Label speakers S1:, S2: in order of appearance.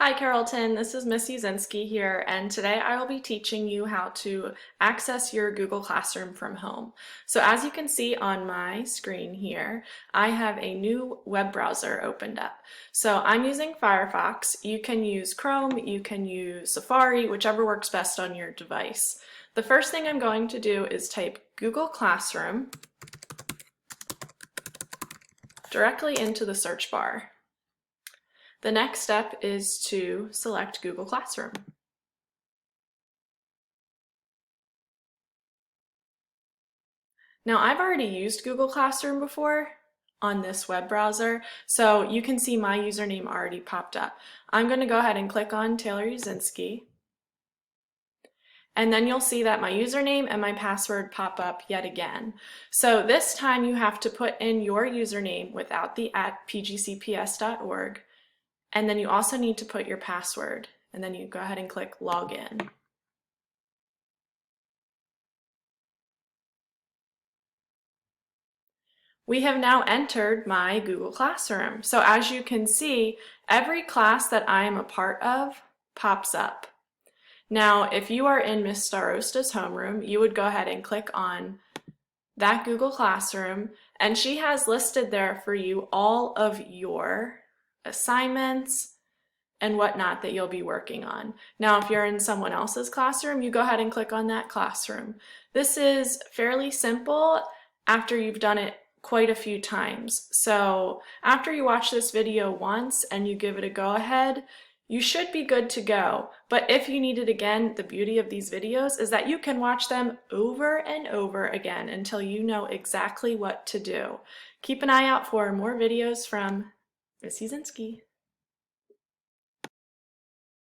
S1: Hi Carrollton, this is Miss Uzinski here, and today I will be teaching you how to access your Google Classroom from home. So as you can see on my screen here, I have a new web browser opened up. So I'm using Firefox. You can use Chrome, you can use Safari, whichever works best on your device. The first thing I'm going to do is type Google Classroom directly into the search bar. The next step is to select Google Classroom. Now, I've already used Google Classroom before on this web browser, so you can see my username already popped up. I'm going to go ahead and click on Taylor Uzinski, and then you'll see that my username and my password pop up yet again. So this time you have to put in your username without the @pgcps.org, and then you also need to put your password, and then you go ahead and click Login. We have now entered my Google Classroom. So as you can see, every class that I am a part of pops up. Now, if you are in Miss Starosta's homeroom, you would go ahead and click on that Google Classroom, and she has listed there for you all of your assignments and whatnot that you'll be working on. Now, if you're in someone else's classroom, you go ahead and click on that classroom. This is fairly simple after you've done it quite a few times. So after you watch this video once and you give it a go ahead, you should be good to go. But if you need it again, the beauty of these videos is that you can watch them over and over again until you know exactly what to do. Keep an eye out for more videos from Miss Uzinski.